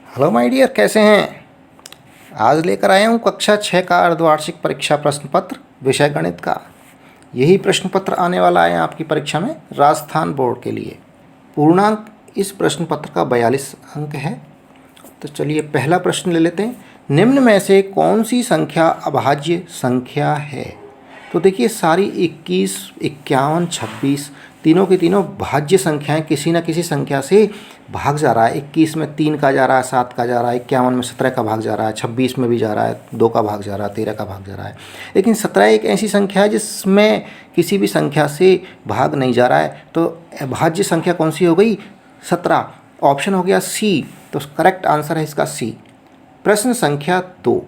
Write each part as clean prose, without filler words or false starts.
Hello my dear, कैसे हैं। आज लेकर आया हूँ कक्षा 6 का अर्धवार्षिक परीक्षा प्रश्न पत्र विषय गणित का। यही प्रश्न पत्र आने वाला है आपकी परीक्षा में राजस्थान बोर्ड के लिए। पूर्णांक इस प्रश्न पत्र का 42 अंक है। तो चलिए पहला प्रश्न ले लेते हैं। निम्न में से कौन सी संख्या अभाज्य संख्या है। तो देखिए सारी 21, 51, 26 तीनों की तीनों भाज्य संख्याएं किसी न किसी संख्या से भाग जा रहा है। 21 में 3 का जा रहा है, 7 का जा रहा है, 51 में 17 का भाग जा रहा है, 26 में भी जा रहा है, 2 का भाग जा रहा है, 13 का भाग जा रहा है। लेकिन 17 एक ऐसी संख्या है जिसमें किसी भी संख्या से भाग नहीं जा रहा है। तो भाज्य संख्या कौन सी हो गई? 17। ऑप्शन हो गया सी। तो करेक्ट आंसर है इसका सी। प्रश्न संख्या 2।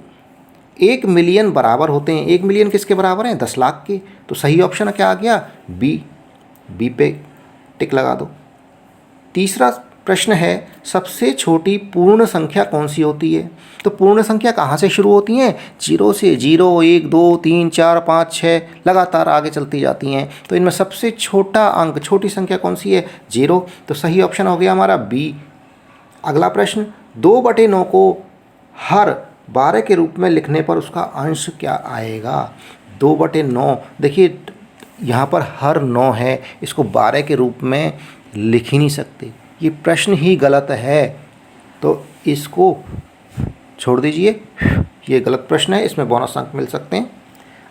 1 मिलियन बराबर होते हैं। 1 मिलियन किसके बराबर हैं? 10 लाख के। तो सही ऑप्शन क्या आ गया? बी। बी पे टिक लगा दो। तीसरा प्रश्न है, सबसे छोटी पूर्ण संख्या कौन सी होती है। तो पूर्ण संख्या कहाँ से शुरू होती हैं? 0 से। 0, 1, 2, 3, 4, 5, 6 लगातार आगे चलती जाती हैं। तो इनमें सबसे छोटा अंक, छोटी संख्या कौन सी है? 0। तो सही ऑप्शन हो गया हमारा बी। अगला प्रश्न, 2/9 को हर 12 के रूप में लिखने पर उसका अंश क्या आएगा। 2/9, देखिए यहाँ पर हर 9 है, इसको 12 के रूप में लिख ही नहीं सकते। ये प्रश्न ही गलत है, तो इसको छोड़ दीजिए। ये गलत प्रश्न है, इसमें बोनस अंक मिल सकते हैं।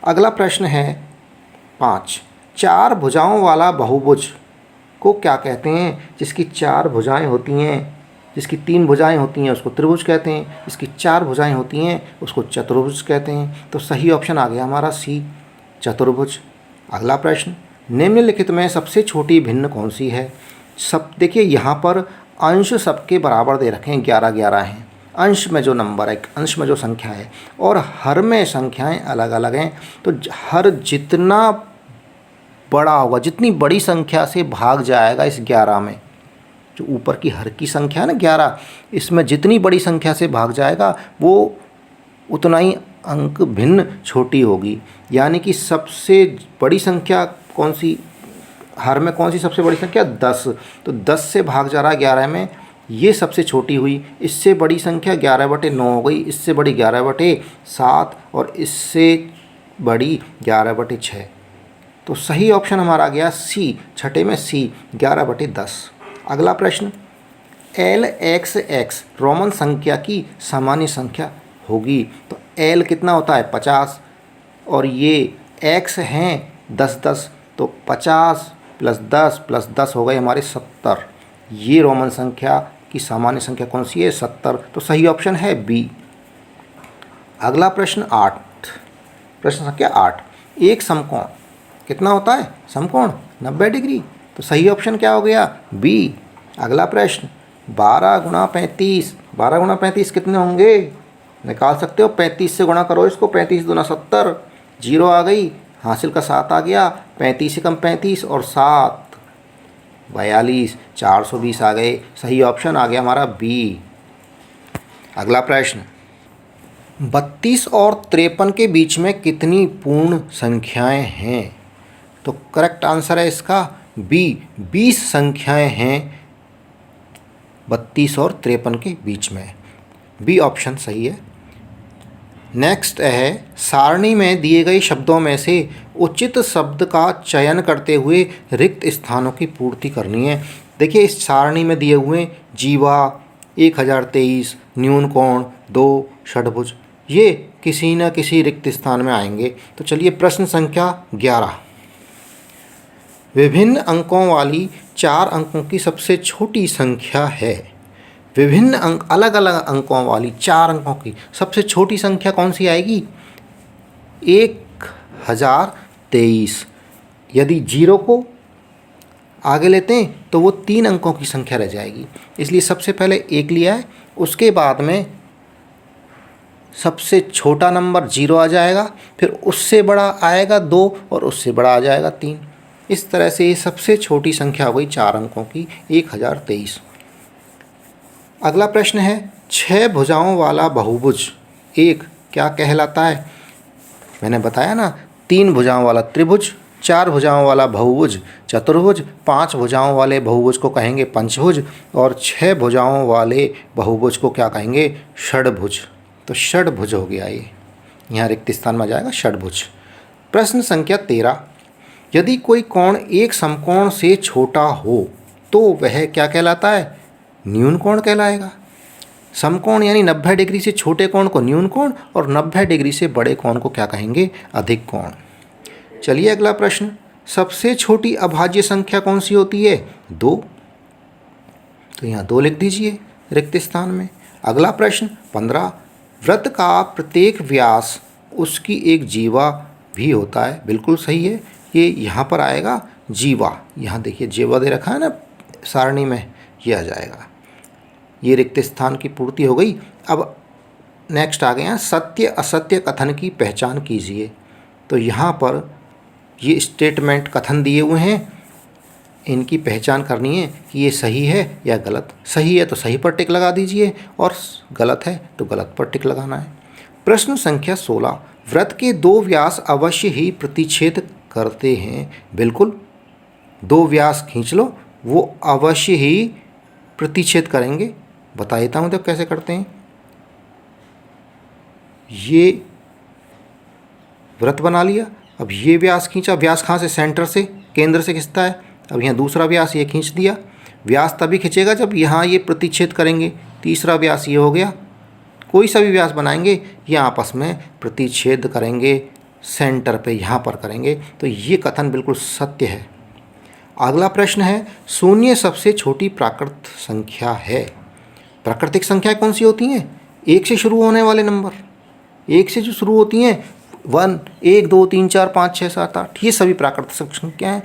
अगला प्रश्न है 5। 4 भुजाओं वाला बहुभुज को क्या कहते हैं। जिसकी 4 भुजाएं होती हैं, जिसकी 3 भुजाएं होती हैं उसको त्रिभुज कहते हैं, जिसकी 4 भुजाएं होती हैं उसको चतुर्भुज कहते हैं। तो सही ऑप्शन आ गया हमारा सी, चतुर्भुज। अगला प्रश्न, निम्नलिखित में सबसे छोटी भिन्न कौन सी है। सब देखिए यहाँ पर अंश सबके बराबर दे रखे हैं, 11 11 हैं। अंश में जो नंबर है, अंश में जो संख्या है, और हर में संख्याएं अलग अलग हैं। तो हर जितना बड़ा होगा, जितनी बड़ी संख्या से भाग जाएगा इस 11 में, जो ऊपर की हर की संख्या है ना 11, इसमें जितनी बड़ी संख्या से भाग जाएगा वो उतना ही अंक भिन्न छोटी होगी। यानी कि सबसे बड़ी संख्या कौन सी, हर में कौन सी सबसे बड़ी संख्या? 10। तो 10 से भाग जा रहा है 11 में, ये सबसे छोटी हुई। इससे बड़ी संख्या 11/9 हो गई, इससे बड़ी 11/7, और इससे बड़ी 11/6। तो सही ऑप्शन हमारा आ गया सी, छठे में सी, 11/10। अगला प्रश्न, LXX रोमन संख्या की सामान्य संख्या होगी। तो L कितना होता है? 50, और ये X हैं 10 10, तो 50 + 10 + 10 हो गए हमारे 70। ये रोमन संख्या की सामान्य संख्या कौन सी है? 70। तो सही ऑप्शन है बी। अगला प्रश्न 8, प्रश्न संख्या 8। एक समकोण कितना होता है? समकोण 90 डिग्री। तो सही ऑप्शन क्या हो गया? बी। अगला प्रश्न, 12 × 35, 12 × 35 कितने होंगे? निकाल सकते हो, 35 से गुणा करो इसको, 35 दूना 70, 0 आ गई, हासिल का 7 आ गया, 35 से कम 35 और 7 42, 420 आ गए। सही ऑप्शन आ गया हमारा बी। अगला प्रश्न, 32 और 53 के बीच में कितनी पूर्ण संख्याएं हैं। तो करेक्ट आंसर है इसका बी, 20 संख्याएं हैं 32 और 53 के बीच में। बी ऑप्शन सही है। नेक्स्ट है, सारणी में दिए गए शब्दों में से उचित शब्द का चयन करते हुए रिक्त स्थानों की पूर्ति करनी है। देखिए इस सारणी में दिए हुए जीवा, 1023, न्यून कोण, 2, षडभुज, ये किसी न किसी रिक्त स्थान में आएंगे। तो चलिए प्रश्न संख्या 11। विभिन्न अंकों वाली 4 अंकों की सबसे छोटी संख्या है। विभिन्न अंक, अलग अलग अंकों वाली 4 अंकों की सबसे छोटी संख्या कौन सी आएगी? 1023। यदि 0 को आगे लेते हैं तो वो 3 अंकों की संख्या रह जाएगी, इसलिए सबसे पहले 1 लिया है, उसके बाद में सबसे छोटा नंबर 0 आ जाएगा, फिर उससे बड़ा आएगा 2, और उससे बड़ा आ जाएगा 3। इस तरह से ये सबसे छोटी संख्या हो गई 4 अंकों की, 1023। अगला प्रश्न है, 6 भुजाओं वाला बहुभुज एक क्या कहलाता है। मैंने बताया ना, 3 भुजाओं वाला त्रिभुज, 4 भुजाओं वाला बहुभुज चतुर्भुज, 5 भुजाओं वाले बहुभुज को कहेंगे पंचभुज और 6 भुजाओं वाले बहुभुज को क्या कहेंगे षड्भुज। तो षड्भुज हो गया ये, यहाँ रिक्त स्थान में आ जाएगा षड्भुज। प्रश्न संख्या 13, यदि कोई कोण एक समकोण से छोटा हो तो वह क्या कहलाता है न्यून कोण कहलाएगा। समकोण यानी 90 डिग्री से छोटे कोण को न्यून कोण और 90 डिग्री से बड़े कोण को क्या कहेंगे अधिक कोण। चलिए अगला प्रश्न, सबसे छोटी अभाज्य संख्या कौन सी होती है 2। तो यहाँ 2 लिख दीजिए रिक्त स्थान में। अगला प्रश्न 15, वृत्त का प्रत्येक व्यास उसकी एक जीवा भी होता है। बिल्कुल सही है, ये यहाँ पर आएगा जीवा। यहाँ देखिए जीवा दे रखा है ना सारणी में, ये आ जाएगा। ये रिक्त स्थान की पूर्ति हो गई। अब नेक्स्ट आ गए हैं सत्य असत्य कथन की पहचान कीजिए। तो यहाँ पर ये स्टेटमेंट कथन दिए हुए हैं, इनकी पहचान करनी है कि ये सही है या गलत। सही है तो सही पर टिक लगा दीजिए और गलत है तो गलत पर टिक लगाना है। प्रश्न संख्या 16, वृत्त के 2 व्यास अवश्य ही प्रतिच्छेद करते हैं। बिल्कुल, 2 व्यास खींच लो, वो अवश्य ही प्रतिच्छेद करेंगे। बता देता हूँ तो कैसे करते हैं। ये वृत्त बना लिया, अब ये व्यास खींचा, व्यास कहाँ से सेंटर से केंद्र से खींचता है। अब यहाँ दूसरा व्यास ये खींच दिया। व्यास तभी खींचेगा जब यहाँ ये प्रतिच्छेद करेंगे। तीसरा व्यास ये हो गया। कोई सा भी व्यास बनाएंगे ये आपस में प्रतिच्छेद करेंगे, सेंटर पे यहाँ पर करेंगे। तो ये कथन बिल्कुल सत्य है। अगला प्रश्न है शून्य सबसे छोटी प्राकृत संख्या है। प्राकृतिक संख्या कौन सी होती हैं 1 से शुरू होने वाले नंबर। 1 से जो शुरू होती हैं 1 1 2 3 4 5 6 7 8 ये सभी प्राकृतिक संख्या हैं,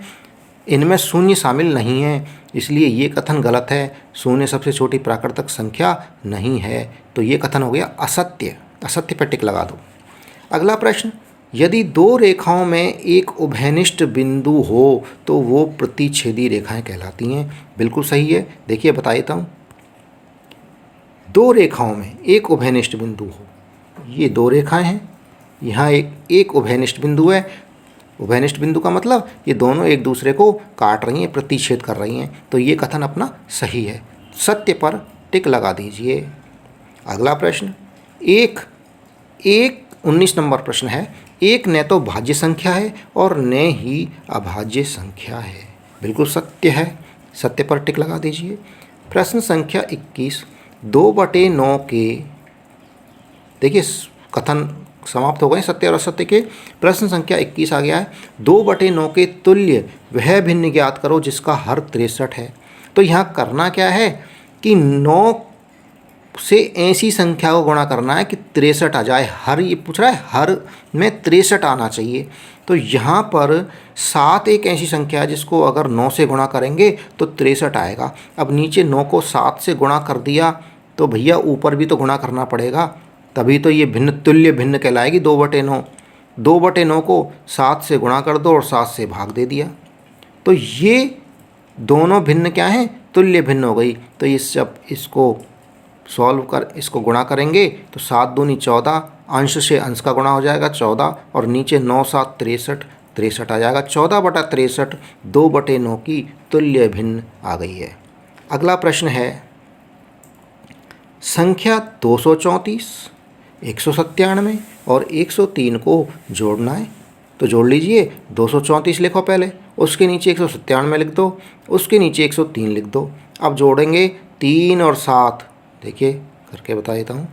इनमें शून्य शामिल नहीं है, इसलिए ये कथन गलत है। शून्य सबसे छोटी प्राकृतिक संख्या नहीं है, तो ये कथन हो गया असत्य। असत्य पर टिक लगा दो। अगला प्रश्न, यदि 2 रेखाओं में एक उभयनिष्ठ बिंदु हो तो वो प्रतिच्छेदी रेखाएं कहलाती हैं। बिल्कुल सही है। देखिए बता देता हूँ, 2 रेखाओं में एक उभयनिष्ठ बिंदु हो, ये 2 रेखाएं हैं, यहाँ एक उभयनिष्ठ बिंदु है। उभयनिष्ठ बिंदु का मतलब ये दोनों एक दूसरे को काट रही हैं, प्रतिच्छेद कर रही हैं, तो ये कथन अपना सही है। सत्य पर टिक लगा दीजिए। अगला प्रश्न, 19 नंबर प्रश्न है, एक न तो भाज्य संख्या है और न ही अभाज्य संख्या है। बिल्कुल सत्य है, सत्य पर टिक लगा दीजिए। प्रश्न संख्या 21, 2/9 के, देखिए कथन समाप्त हो गए सत्य और असत्य के। प्रश्न संख्या 21 आ गया है, 2/9 के तुल्य वह भिन्न ज्ञात करो जिसका हर 63 है। तो यहाँ करना क्या है कि 9 से ऐसी संख्या को गुणा करना है कि 63 आ जाए। हर, ये पूछ रहा है हर में 63 आना चाहिए। तो यहाँ पर 7 एक ऐसी संख्या है जिसको अगर 9 से गुणा करेंगे तो 63 आएगा। अब नीचे 9 को 7 से गुणा कर दिया तो भैया ऊपर भी तो गुणा करना पड़ेगा, तभी तो ये भिन्न तुल्य भिन्न कहलाएगी 2/9। 2/9 को 7 से गुणा कर दो और 7 से भाग दे दिया, तो ये दोनों भिन्न क्या हैं तुल्य भिन्न हो गई। तो ये जब इसको सॉल्व कर इसको गुणा करेंगे तो 7 दूनी 14, अंश से अंश का गुणा हो जाएगा 14 और नीचे 9 7 63, 63 आ जाएगा। 14/63 2/9 की तुल्य भिन्न आ गई है। अगला प्रश्न है संख्या 234, 197 और 103 को जोड़ना है। तो जोड़ लीजिए, 234 लिखो पहले, उसके नीचे 197 लिख दो, उसके नीचे 103 लिख दो। अब जोड़ेंगे 3 और 7, देखिए करके बता देता हूँ,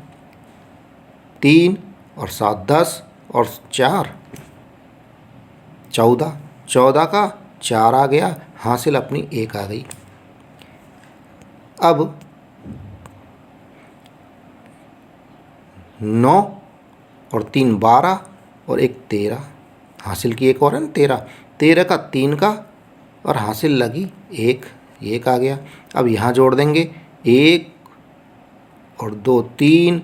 3 और 7 10 और 4 14, 14 का 4 आ गया, हासिल अपनी 1 आ गई। अब 9 और 3 12 और 1 13, हासिल की 1 और है ना 13, 13 का 3 का और हासिल लगी 1, 1 आ गया। अब यहाँ जोड़ देंगे 1 और 2 3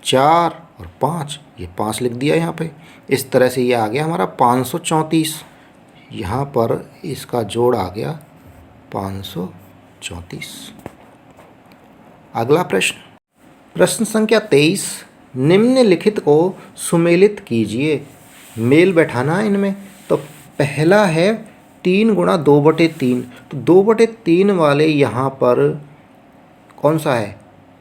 4 और 5, ये 5 लिख दिया यहाँ पे। इस तरह से ये आ गया हमारा 534। यहाँ पर इसका जोड़ आ गया 534। अगला प्रश्न, प्रश्न संख्या 23, निम्नलिखित को सुमेलित कीजिए। मेल बैठाना है इनमें, तो पहला है 3 × 2/3, तो 2/3 वाले यहाँ पर कौन सा है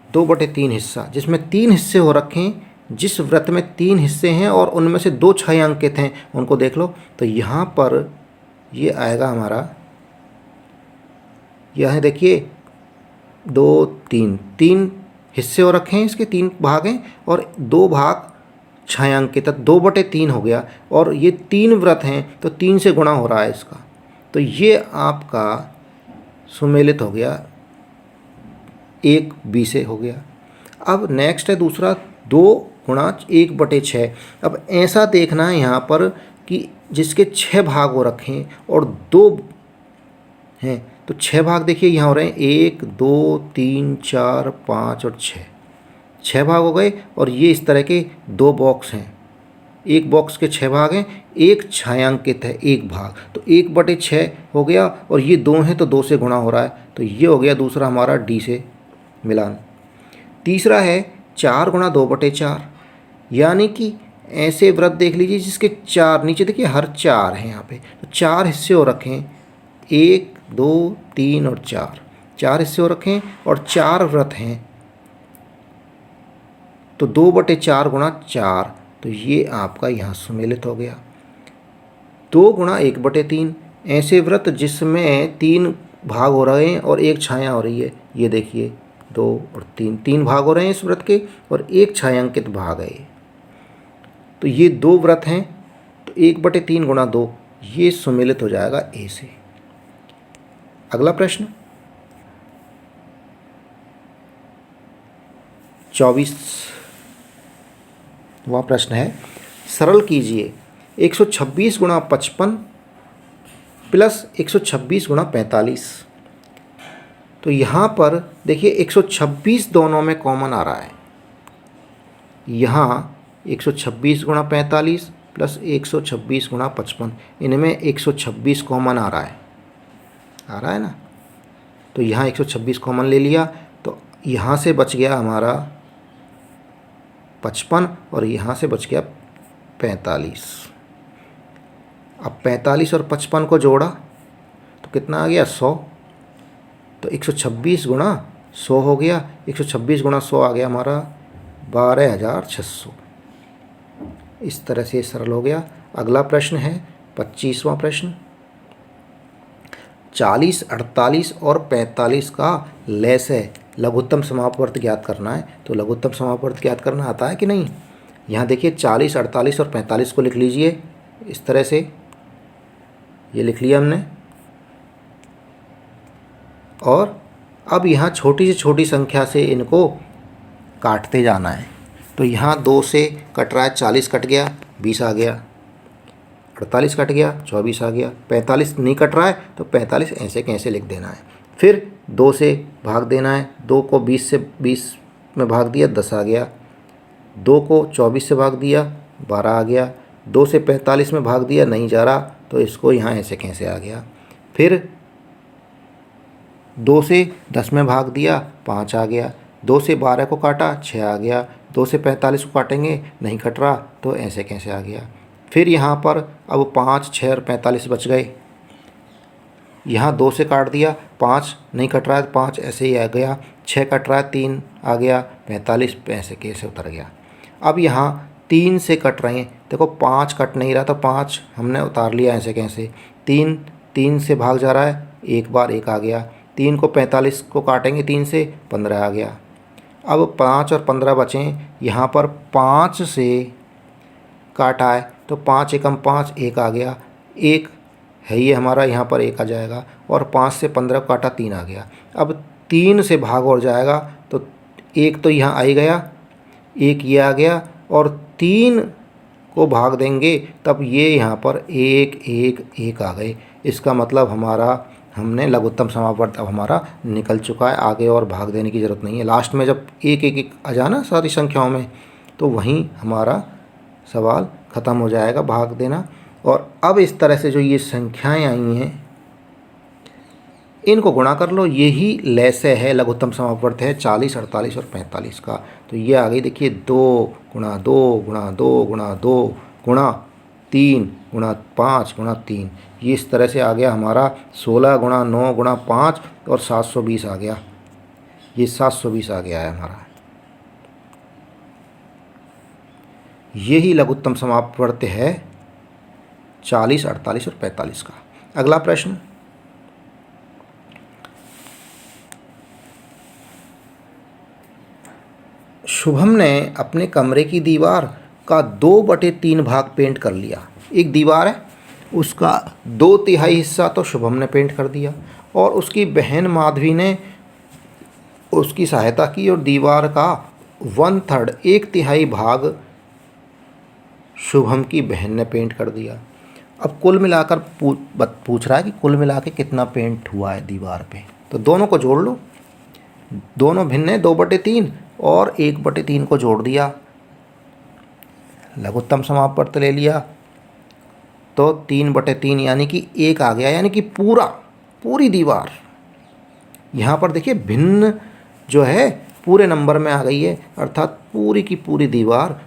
2/3 हिस्सा, जिसमें 3 हिस्से हो रखे हैं। जिस वृत्त में 3 हिस्से हैं और उनमें से 2 छायांकित हैं, उनको देख लो। तो यहाँ पर ये आएगा हमारा, यह है देखिए 2 3 3 हिस्से हो रखे हैं, इसके 3 भाग हैं और 2 भाग छायांकित, 2/3 हो गया। और ये 3 वृत्त हैं तो 3 से गुणा हो रहा है इसका, तो ये आपका सुमेलित हो गया, 1 से हो गया। अब नेक्स्ट है दूसरा 2 × 1/6। अब ऐसा देखना है यहाँ पर कि जिसके 6 भाग हो रखे हैं और 2 हैं, तो 6 भाग देखिए यहाँ हो रहे हैं 1 2 3 4 5 और 6 भाग हो गए। और ये इस तरह के 2 बॉक्स हैं, एक बॉक्स के 6 भाग हैं, एक छायांकित है 1 भाग, तो 1/6 हो गया। और ये 2 हैं तो 2 से गुणा हो रहा है, तो ये हो गया दूसरा हमारा डी से मिलान। तीसरा है 4 × 2/4, यानी कि ऐसे व्रत देख लीजिए जिसके 4, नीचे देखिए हर 4 हैं यहाँ पे, तो 4 हिस्से हो रखे हैं, 1 2 3 और 4 हिस्से हो रखे हैं और 4 व्रत हैं, तो 2/4 × 4, तो ये आपका यहाँ सुमेलित हो गया। 2 × 1/3, ऐसे व्रत जिसमें 3 भाग हो रहे हैं और 1 छाया हो रही है, ये देखिए 2 और 3 भाग हो रहे हैं इस व्रत के और 1 छायांकित भाग है, तो ये 2 व्रत हैं, तो 1/3 × 2, ये सुमेलित हो जाएगा ए से। अगला प्रश्न 24वां प्रश्न है, सरल कीजिए 126 × 55 प्लस 126 × 45। तो यहाँ पर देखिए 126 दोनों में कॉमन आ रहा है, यहाँ 126 × 45 प्लस 126 × 55, इनमें 126 कॉमन आ रहा है ना। तो यहाँ 126 कॉमन ले लिया, तो यहाँ से बच गया हमारा 55 और यहाँ से बच गया 45। अब 45 और 55 को जोड़ा तो कितना आ गया 100, तो 126 × 100 हो गया, 126 × 100 आ गया हमारा 12,600। इस तरह से सरल हो गया। अगला प्रश्न है 25वां प्रश्न, 40 48 और 45 का लेस है, लघुत्तम समापवर्त ज्ञात करना है। तो लघुत्तम समापवर्त ज्ञात करना आता है कि नहीं। यहाँ देखिए 40 48 और 45 को लिख लीजिए इस तरह से, ये लिख लिया हमने। और अब यहाँ छोटी से छोटी संख्या से इनको काटते जाना है। तो यहाँ 2 से कट रहा है, 40 कट गया 20 आ गया, 48 कट गया 24 आ गया, 45 नहीं कट रहा है तो 45 ऐसे कैसे लिख देना है। फिर 2 से भाग देना है, 2 को 20 से 20 में भाग दिया 10 आ गया, 2 को 24 से भाग दिया 12 आ गया, 2 से 45 में भाग दिया नहीं जा रहा तो इसको यहाँ ऐसे कैसे आ गया। फिर 2 से 10 में भाग दिया 5 आ गया, 2 से 12 को काटा 6 आ गया, 2 से 45 को काटेंगे नहीं कट रहा तो ऐसे कैसे आ गया। फिर यहाँ पर अब 5 6 और 45 बच गए, यहाँ 2 से काट दिया 5 नहीं कट रहा है 5 ऐसे ही आ गया, 6 कट रहा है 3 आ गया, 45 ऐसे कैसे उतर गया। अब यहाँ 3 से कट रहे हैं, देखो 5 कट नहीं रहा तो 5 हमने उतार लिया ऐसे कैसे। 3 से भाग जा रहा है, एक बार 1 आ गया, 3 को 45 को काटेंगे 3 से 15 आ गया। अब 5 और 15 बचें, यहाँ पर 5 से काटा है तो 5 एकम 5 1 आ गया, 1 है ये हमारा, यहाँ पर 1 आ जाएगा। और 5 से 15 काटा 3 आ गया। अब 3 से भाग और जाएगा तो 1 तो यहाँ आ ही गया, 1 ये आ गया और 3 को भाग देंगे तब ये यहाँ पर 1 1 1 आ गए। इसका मतलब हमारा हमने लघुत्तम समापवर्त अब हमारा निकल चुका है, आगे और भाग देने की ज़रूरत नहीं है। लास्ट में जब 1 1 1 आ जाना सारी संख्याओं में तो वहीं हमारा सवाल ख़त्म हो जाएगा, भाग देना। और अब इस तरह से जो ये संख्याएं आई हैं इनको गुणा कर लो, यही लैसे है लघुत्तम समापवर्त है 40 48 और 45 का। तो ये आ गई देखिए 2 × 2 × 2 × 2 गुणा 3 गुणा 5 गुणा 3, ये इस तरह से आ गया हमारा 16 गुणा 9 गुणा 5 और 720 आ गया। ये 720 आ गया है हमारा। यही लघुत्तम समापवर्त है 40, 48 और 45 का। अगला प्रश्न, शुभम ने अपने कमरे की दीवार का 2/3 भाग पेंट कर लिया। एक दीवार है, उसका 2/3 हिस्सा तो शुभम ने पेंट कर दिया और उसकी बहन माधवी ने उसकी सहायता की और दीवार का 1/3 1/3 भाग शुभम की बहन ने पेंट कर दिया। अब कुल मिलाकर पूछ रहा है कि कुल मिला के कितना पेंट हुआ है दीवार पे। तो दोनों को जोड़ लो, दोनों भिन्न है, 2/3 और 1/3 को जोड़ दिया, लघुत्तम समापवर्त ले लिया तो 3/3 यानी कि 1 आ गया, यानी कि पूरी दीवार। यहाँ पर देखिए भिन्न जो है पूरे नंबर में आ गई है, अर्थात पूरी की पूरी दीवार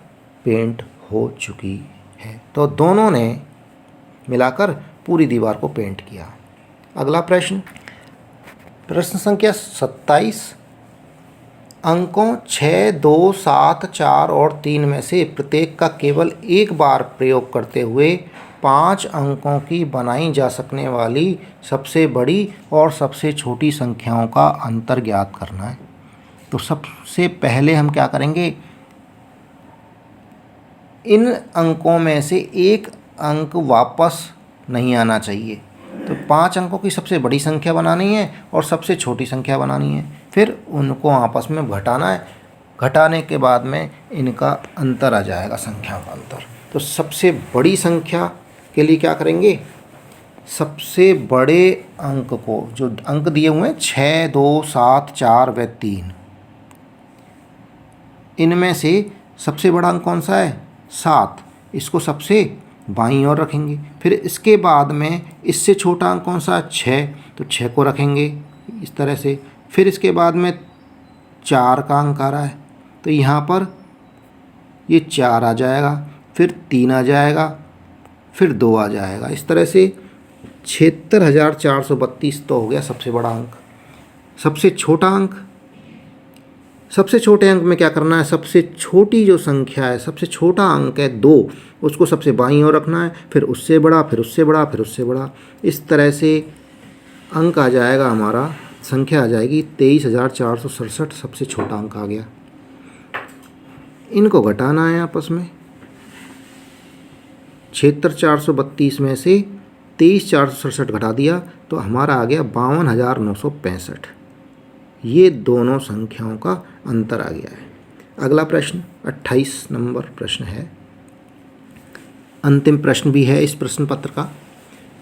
पेंट हो चुकी है। तो दोनों ने मिलाकर पूरी दीवार को पेंट किया। अगला प्रश्न, प्रश्न संख्या 27, अंकों 6, 2, 7, 4 और 3 में से प्रत्येक का केवल एक बार प्रयोग करते हुए 5 अंकों की बनाई जा सकने वाली सबसे बड़ी और सबसे छोटी संख्याओं का अंतर ज्ञात करना है। तो सबसे पहले हम क्या करेंगे, इन अंकों में से एक अंक वापस नहीं आना चाहिए। तो 5 अंकों की सबसे बड़ी संख्या बनानी है और सबसे छोटी संख्या बनानी है, फिर उनको आपस में घटाना है। घटाने के बाद में इनका अंतर आ जाएगा, संख्या का अंतर। तो सबसे बड़ी संख्या के लिए क्या करेंगे, सबसे बड़े अंक को, जो अंक दिए हुए हैं 6, 2, 7, 4 व 3, इनमें से सबसे बड़ा अंक कौन सा है, 7, इसको सबसे बाईं ओर रखेंगे। फिर इसके बाद में इससे छोटा अंक कौन सा, 6, तो 6 को रखेंगे इस तरह से। फिर इसके बाद में 4 का अंक आ रहा है, तो यहाँ पर ये 4 आ जाएगा, फिर 3 आ जाएगा, फिर 2 आ जाएगा। इस तरह से 76,432 तो हो गया सबसे बड़ा अंक। सबसे छोटा अंक, सबसे छोटे अंक में क्या करना है, सबसे छोटी जो संख्या है, सबसे छोटा अंक है 2, उसको सबसे बाईं ओर रखना है, फिर उससे बड़ा, फिर उससे बड़ा, फिर उससे बड़ा। इस तरह से अंक आ जाएगा हमारा, संख्या आ जाएगी 23,467, सबसे छोटा अंक आ गया। इनको घटाना है आपस में, 76,432 में से 23,467 घटा दिया तो हमारा आ गया 52,965। ये दोनों संख्याओं का अंतर आ गया है। अगला प्रश्न 28 नंबर प्रश्न है, अंतिम प्रश्न भी है इस प्रश्न पत्र का।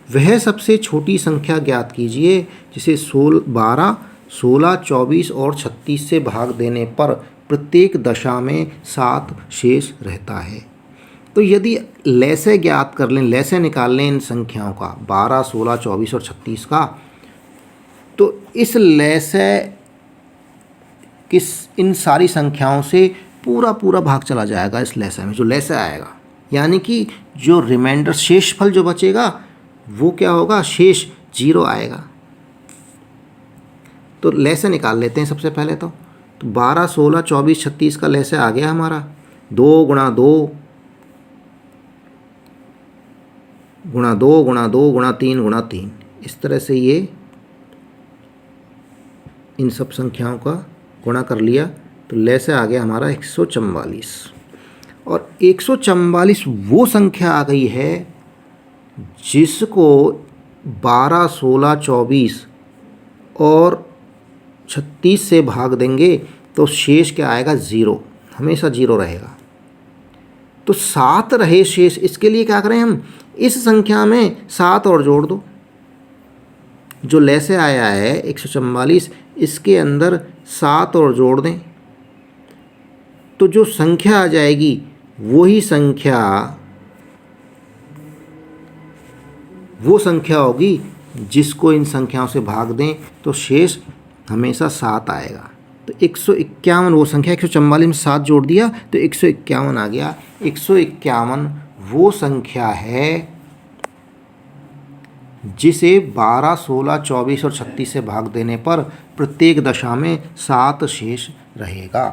वह सबसे छोटी संख्या ज्ञात कीजिए जिसे 12, 16, 24 और 36 से भाग देने पर प्रत्येक दशा में 7 शेष रहता है। तो यदि लैसे ज्ञात कर लें, लैसे निकाल लें इन संख्याओं का, 12, 16, 24 और 36 का, तो इस लैसे किस इन सारी संख्याओं से पूरा भाग चला जाएगा इस लैसे में, जो लैसे आएगा, यानी कि जो रिमाइंडर शेषफल जो बचेगा वो क्या होगा, शेष 0 आएगा। तो लैसे निकाल लेते हैं सबसे पहले। तो 12, 16, 24, 36 का लैसे आ गया हमारा 2 गुणा 2 गुणा 2 गुणा 2 गुणा 3 गुणा 3। इस तरह से ये इन सब संख्याओं का गुणा कर लिया तो लैसे आ गया हमारा 144। और 144 वो संख्या आ गई है जिसको 12, 16, 24 और 36 से भाग देंगे तो शेष क्या आएगा, 0, हमेशा 0 रहेगा। तो 7 रहे शेष, इसके लिए क्या करें हम, इस संख्या में 7 और जोड़ दो। जो लैसे आया है 144, इसके अंदर 7 और जोड़ दें तो जो संख्या आ जाएगी वो संख्या होगी जिसको इन संख्याओं से भाग दें तो शेष हमेशा 7 आएगा। तो 151 वो संख्या, 144 में 7 जोड़ दिया तो 151 आ गया। 151 वो संख्या है जिसे 12, 16, 24 और 36 से भाग देने पर प्रत्येक दशा में 7 शेष रहेगा।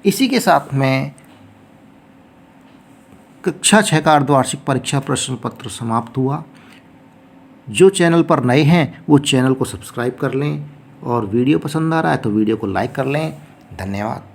इसी के साथ में कक्षा 6 का अर्धवार्षिक परीक्षा प्रश्न पत्र समाप्त हुआ। जो चैनल पर नए हैं वो चैनल को सब्सक्राइब कर लें और वीडियो पसंद आ रहा है तो वीडियो को लाइक कर लें। धन्यवाद।